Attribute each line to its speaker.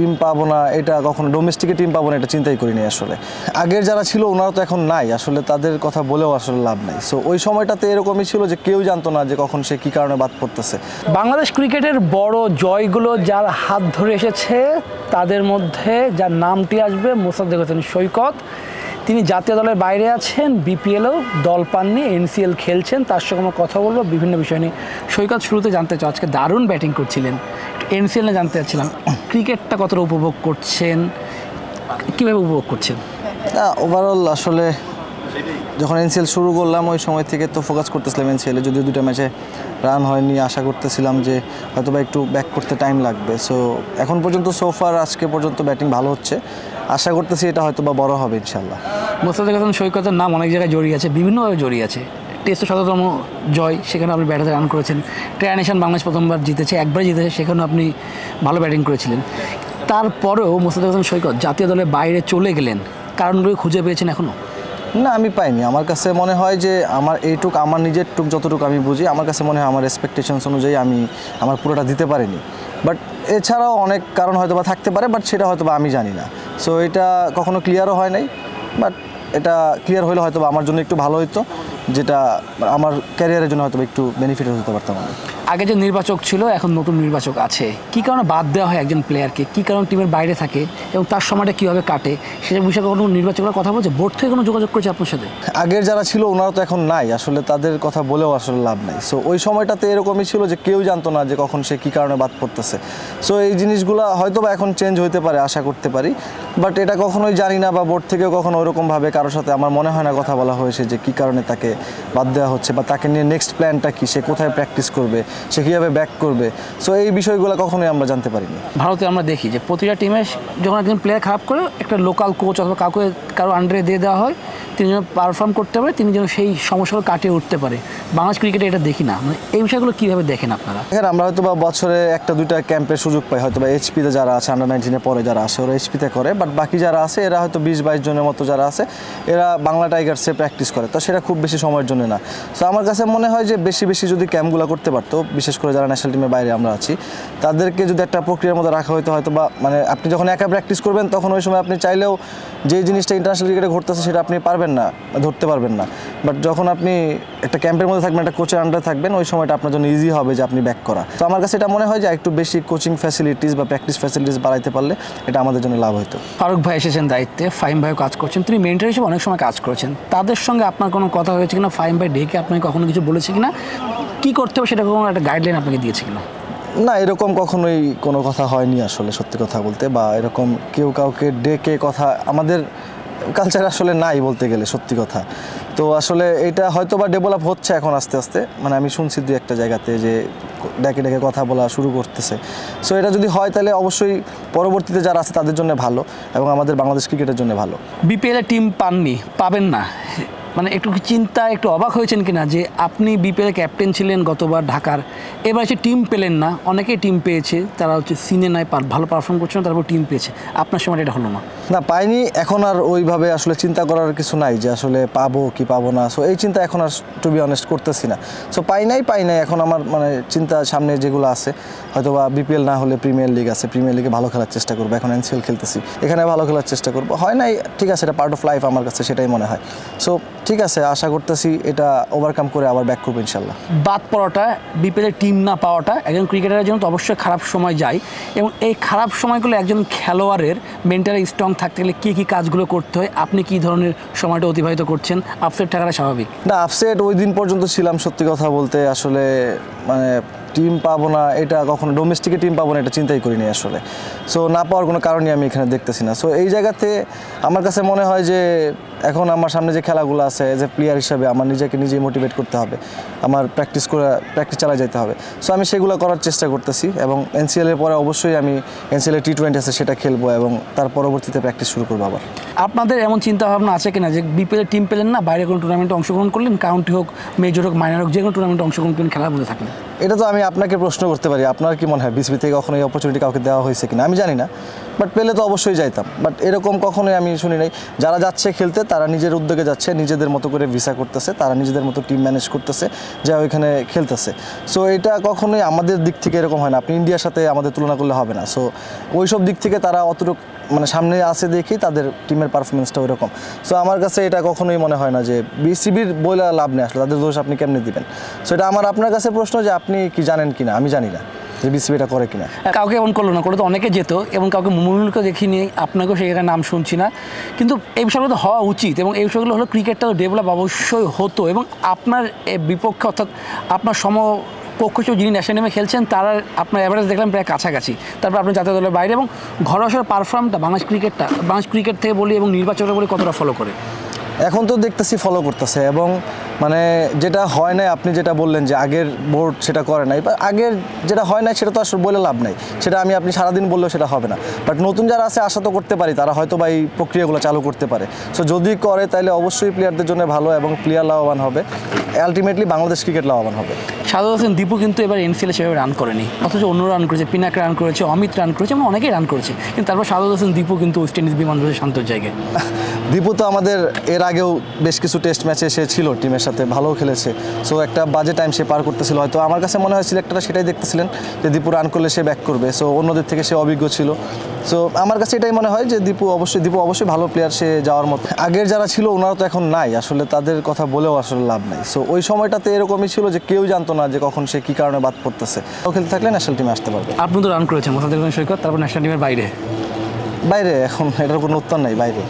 Speaker 1: Team পাবো না, এটা কখনো ডোমেস্টিকে টিম পাবো না এটা চিন্তাই করিনি আসলে। আগের যারা ছিল ওনারা তো এখন নাই, আসলে তাদের কথা বলেও আসলে লাভ নাই। সো ওই সময়টাতে এরকমই ছিল যে কেউ জানতো না যে কখন সে কী কারণে বাদ পড়তেছে।
Speaker 2: বাংলাদেশ ক্রিকেটের বড় জয়গুলো যার হাত ধরে এসেছে তাদের মধ্যে যার নামটি আসবে মোসাদ্দেক হোসেন সৈকত। তিনি জাতীয় দলের বাইরে আছেন, বিপিএলও দল পাননি, এনসিএল খেলছেন। তার সঙ্গে আমরা কথা বলবো বিভিন্ন বিষয় নিয়ে। সৈকত, শুরুতে জানতে চাও, আজকে দারুণ ব্যাটিং করছিলেন, এনসিএল নিয়ে জানতে চাচ্ছিলাম ক্রিকেটটা কতটা উপভোগ করছেন, কীভাবে উপভোগ করছেন?
Speaker 1: ওভারঅল আসলে যখন এনসিএল শুরু করলাম ওই সময় থেকে তো ফোকাস করতেছিলাম এনসিএলে, যদিও দুটো ম্যাচে রান হয়নি। আশা করতেছিলাম যে হয়তোবা একটু ব্যাক করতে টাইম লাগবে। সো এখন পর্যন্ত সোফার আজকে পর্যন্ত ব্যাটিং ভালো হচ্ছে, আশা করতেছি এটা হয়তোবা বড় হবে ইনশাল্লাহ।
Speaker 2: মোসাদ্দেক হোসেন সৈকতের নাম অনেক জায়গায় জড়িয়ে আছে, বিভিন্নভাবে জড়িয়ে আছে। টেস্টে ১৭তম জয়, সেখানে আপনি ব্যাটাতে রান করেছেন। ট্রাই নেশন বাংলাদেশ প্রথমবার জিতেছে, একবারই জিতেছে, সেখানেও আপনি ভালো ব্যাটিং করেছিলেন। তারপরেও মোসাদ্দেক হোসেন সৈকত জাতীয় দলের বাইরে চলে গেলেন, কারণগুলো খুঁজে পেয়েছেন এখনও?
Speaker 1: না, আমি পাইনি। আমার কাছে মনে হয় যে আমার এইটুক, আমার নিজের টুক যতটুকু আমি বুঝি, আমার কাছে মনে হয় আমার এক্সপেকটেশনস অনুযায়ী আমি আমার পুরোটা দিতে পারিনি। বাট এছাড়াও অনেক কারণ হয়তো বা থাকতে পারে, বাট সেটা হয়তো বা আমি জানি না। সো এটা কখনো ক্লিয়ারও হয় নাই, বাট এটা ক্লিয়ার হলে হয়তো বা আমার জন্য একটু ভালো হতো, যেটা আমার ক্যারিয়ারের জন্য হয়তো একটু বেনিফিট হতে পারতাম আমি।
Speaker 2: আগে যে নির্বাচক ছিল, এখন নতুন নির্বাচক আছে, কী কারণে বাদ দেওয়া হয় একজন প্লেয়ারকে, কী কারণে টিমের বাইরে থাকে এবং তার সময়টা কীভাবে কাটে, সেসব বিষয়ে কোনো নির্বাচকরা কথা বলছে? বোর্ড থেকে কোনো যোগাযোগ করেছে আপনার সাথে?
Speaker 1: আগের যারা ছিল ওনারা তো এখন নাই, আসলে তাদের কথা বলেও আসলে লাভ নাই। সো ওই সময়টাতে এরকমই ছিল যে কেউ জানতো না যে কখন সে কী কারণে বাদ পড়তেছে। সো এই জিনিসগুলো হয়তো বা এখন চেঞ্জ হতে পারে, আশা করতে পারি, বাট এটা কখনোই জানি না, বা বোর্ড থেকেও কখনো ওরকমভাবে কারোর সাথে আমার মনে হয় না কথা বলা হয়েছে যে কী কারণে তাকে বাদ দেওয়া হচ্ছে, বা তাকে নিয়ে নেক্সট প্ল্যানটা কী, সে কোথায় প্র্যাকটিস করবে, সে কীভাবে ব্যাক করবে। সো এই বিষয়গুলো কখনোই আমরা জানতে পারিনি।
Speaker 2: ভারতে আমরা দেখি যে প্রতিটা টিমে যখন একজন প্লেয়ার খারাপ করে, একটা লোকাল কোচ অথবা কারো আন্ডারে দিয়ে দেওয়া হয়, তিনি যেন পারফর্ম করতে পারে, তিনি যেন সেই সমস্যাগুলো কাটিয়ে উঠতে পারে। বাংলাদেশ ক্রিকেটে এটা দেখি না, মানে এই বিষয়গুলো কীভাবে দেখেন আপনারা?
Speaker 1: এখানে আমরা হয়তো বা বছরে একটা দুইটা ক্যাম্পের সুযোগ পাই, হয়তো বা এইচপিতে যারা আছে, আন্ডার-19 পরে যারা আসে ওরা এইচপিতে করে, বাট বাকি যারা আছে এরা হয়তো 20-22 জনের মতো যারা আছে এরা বাংলা টাইগার্সে প্র্যাকটিস করে। তো সেটা খুব বেশি সময়ের জন্য না। সো আমার কাছে মনে হয় যে বেশি বেশি যদি ক্যাম্পগুলো করতে পারতো, বিশেষ করে যারা ন্যাশনাল টিমের বাইরে আমরা আছি, তাদেরকে যদি একটা প্রক্রিয়ার মধ্যে রাখা হয়তো, হয়তো বা মানে আপনি যখন একা প্র্যাকটিস করবেন তখন ওই সময় আপনি চাইলেও যে জিনিসটা ইন্টারন্যাশনাল ক্রিকেটে ঘটতেছে সেটা আপনি পারবেন না, ধরতে পারবেন না। বাট যখন আপনি একটা ক্যাম্পের মধ্যে থাকবেন, একটা কোচের আন্ডারে থাকবেন, ওই সময়টা আপনার জন্য ইজি হবে যে আপনি ব্যাক করা। তো আমার কাছে এটা মনে হয় যে একটু বেশি কোচিং ফ্যাসিলিটিস বা প্র্যাকটিস ফ্যাসিলিটিস বাড়াইতে পারলে এটা আমাদের জন্য লাভ হতো।
Speaker 2: ফারুক ভাই এসেছেন দায়িত্বে, ফাহিম ভাইও কাজ করছেন, তিনি মেন্টর হিসেবে অনেক সময় কাজ করেছেন। তাদের সঙ্গে আপনার কোনো কথা হয়েছে কিনা? ফাহিম ভাই ডেকে আপনাকে কখনো কিছু বলেছে কিনা, কী করতে হবে সেটা কোনো একটা গাইডলাইন আপনাকে দিয়েছে কিনা?
Speaker 1: না, এরকম কখনোই কোনো কথা হয়নি আসলে, সত্যি কথা বলতে, বা এরকম কেউ কাউকে ডেকে কথা আমাদের কালচার আসলে নাই বলতে গেলে, সত্যি কথা। তো আসলে এটা হয়তো বা ডেভেলপ হচ্ছে এখন আস্তে আস্তে, মানে আমি শুনছি দু একটা জায়গাতে যে ডেকে ডেকে কথা বলা শুরু করতেছে। সো এটা যদি হয় তাহলে অবশ্যই পরবর্তীতে যারা আছে তাদের জন্য ভালো এবং আমাদের বাংলাদেশ ক্রিকেটের জন্য ভালো।
Speaker 2: বিপিএলে টিম পাননি, পাবেন না, মানে একটু চিন্তা, একটু অবাক হয়েছেন কিনা যে আপনি বিপিএল ক্যাপ্টেন ছিলেন গতবার ঢাকার, এবার এসে টিম পেলেন না? অনেকেই টিম পেয়েছে, তারা হচ্ছে সিনে নাই, ভালো পারফর্ম করছে না, তারপর টিম পেয়েছে, আপনার সময় এটা হলো না?
Speaker 1: না, পাইনি। এখন আর ওইভাবে আসলে চিন্তা করার কিছু নাই যে আসলে পাবো কি পাবো না। সো এই চিন্তা এখন আর টু বি অনেস্ট করতেছি না। সো পাই নাই। এখন আমার মানে চিন্তা সামনে যেগুলো আছে, হয়তো বা বিপিএল না হলে প্রিমিয়ার লিগ আছে, প্রিমিয়ার লিগে ভালো খেলার চেষ্টা করবো। এখন এনসিএল খেলতেছি, এখানে ভালো খেলার চেষ্টা করবো। হয় নাই, ঠিক আছে, এটা পার্ট অফ লাইফ, আমার কাছে সেটাই মনে হয়। সো ঠিক আছে, আশা করতেছি এটা ওভারকাম করে আবার ব্যাক করবো ইনশাল্লাহ।
Speaker 2: বাদ পড়াটা, বিপিএলে টিম না পাওয়াটা একজন ক্রিকেটারের জন্য তো অবশ্যই খারাপ সময় যায়, এবং এই খারাপ সময়গুলো একজন খেলোয়াড়ের মেন্টালি স্ট্রং থাকতে গেলে কী কী কাজগুলো করতে হয়, আপনি কী ধরনের সময়টা অতিবাহিত করছেন? আপসেট থাকাটা স্বাভাবিক
Speaker 1: না, আপসেট ওই দিন পর্যন্ত ছিলাম, সত্যি কথা বলতে। আসলে মানে টিম পাবো না, এটা কখনো ডোমেস্টিকে টিম পাবো না এটা চিন্তাই করিনি আসলে। সো না পাওয়ার কোনো কারণই আমি এখানে দেখতেছি না। সো এই জায়গাতে আমার কাছে মনে হয় যে এখন আমার সামনে যে খেলাগুলো আছে, এজ এ প্লেয়ার হিসাবে আমার নিজেকে নিজেই মোটিভেট করতে হবে, আমার প্র্যাকটিস চালিয়ে যেতে হবে। সো আমি সেগুলো করার চেষ্টা করতেছি, এবং এনসিএলের পরে অবশ্যই আমি এনসিএলের টি20 আছে সেটা খেলবো, এবং তার পরবর্তীতে প্র্যাকটিস শুরু করবো আবার।
Speaker 2: আপনাদের এমন চিন্তা ভাবনা আছে কিনা যে বিপিএল টিম পেলেন না, বাইরে কোনো টুর্নামেন্টে অংশগ্রহণ করলেন, কাউন্টি হোক, মেজর হোক, মাইনর হোক, যে কোনো টুর্নামেন্টে অংশগ্রহণ করলেন, খেলার মধ্যে থাকলেন?
Speaker 1: এটা তো আমি আপনাকে প্রশ্ন করতে পারি, আপনার কি মনে হয় বিসিবি থেকে কখনো এই অপরচুনিটি কাউকে দেওয়া হয়েছে কিনা? আমি জানি না, বাট পেলে তো অবশ্যই যাইতাম, বাট এরকম কখনোই আমি শুনি নাই। যারা যাচ্ছে খেলতে তারা নিজের উদ্যোগে যাচ্ছে, নিজেদের মতো করে ভিসা করতেছে, তারা নিজেদের মতো টিম ম্যানেজ করতেছে, যা ওইখানে খেলতেছে। সো এটা কখনোই আমাদের দিক থেকে এরকম হয় না, আপনি ইন্ডিয়ার সাথে আমাদের তুলনা করলে হবে না। সো ওই সব দিক থেকে তারা অতটুকু মানে সামনে আসে দেখি তাদের টিমের পারফরমেন্সটা ওইরকম। সো আমার কাছে এটা কখনোই মনে হয় না যে বিসিবির বইলা লাভ নেই, আসলে তাদের দোষ আপনি কেমনি দিবেন। সো এটা আমার আপনার কাছে প্রশ্ন যে আপনি কি জানেন কিনা, আমি জানি না যে বিসিবি এটা করে কিনা।
Speaker 2: কাউকে এমন করলো না, করে তো অনেকে যেত এবং কাউকে মূল্যকে দেখিনি, আপনাকেও সেখানে নাম শুনছি না, কিন্তু এই বিষয়গুলো তো হওয়া উচিত এবং এই বিষয়গুলো হলো ক্রিকেটটা ডেভেলপ অবশ্যই হতো এবং আপনার বিপক্ষে অর্থাৎ আপনার পক্ষ যিনি ন্যাশনাল টিমে খেলছেন তারা আপনার অ্যাভারেজ দেখলাম প্রায় কাছাকাছি, তারপর আপনি জাতীয় দলের বাইরে এবং ঘরোয়া পারফর্মটা বাংলাদেশ ক্রিকেট থেকে বলি এবং নির্বাচনে বলি কতটা ফলো করে?
Speaker 1: এখন তো দেখতেছি ফলো করতেছে, এবং মানে যেটা হয় নাই আপনি যেটা বললেন যে আগের বোর্ড সেটা করে নাই, বা আগের যেটা হয় নাই সেটা তো আসলে বলে লাভ নাই, সেটা আপনি সারাদিন বললেও সেটা হবে না। বাট নতুন যারা আছে আশা তো করতে পারি তারা হয়তো বা এই প্রক্রিয়াগুলো চালু করতে পারে। সো যদি করে তাহলে অবশ্যই প্লেয়ারদের জন্য ভালো এবং প্লেয়ার লাভবান হবে, আলটিমেটলি বাংলাদেশ ক্রিকেট লাভবান হবে।
Speaker 2: সাদত হোসেন দীপু কিন্তু এবার এনসিএলে সেভাবে রান করেনি, অথচ অন্য রান করেছে, পিনাক রান করেছে, অমিত রান করেছে এবং অনেকেই রান করেছে, কিন্তু তারপর সাদত হোসেন দীপু কিন্তু ওয়েস্ট ইন্ডিজ বিমান বসে শান্ত জায়গায়।
Speaker 1: দীপু তো আমাদের এর আগেও বেশ কিছু টেস্ট ম্যাচে সে ছিল টিমের সাথে, ভালো খেলেছে। সো একটা বাজে টাইম সে পার করতেছিল, হয়তো আমার কাছে মনে হয় সিলেক্টররা সেটাই দেখতেছিলেন যে দীপু রান করলে সে ব্যাক করবে, সো অন্যদের থেকে সে অভিজ্ঞ ছিল। সো আমার কাছে এটাই মনে হয় যে দীপু অবশ্যই ভালো প্লেয়ার, সে যাওয়ার মতো। আগের যারা ছিল ওনারা তো এখন নাই, আসলে তাদের কথা বলেও আসলে লাভ নাই। সো ওই সময়টাতে এরকমই ছিল যে কেউ জানতো না যে কখন সে কী কারণে বাদ পড়তেছে। ও খেলতে থাকলে ন্যাশনাল টিমে আসতে পারবে।
Speaker 2: আপনি তো রান করেছেন মোসাদ্দেক হোসেন সৈকত, তারপর ন্যাশনাল টিমের বাইরে
Speaker 1: এখন এটার কোনো উত্তর নাই, বাইরে।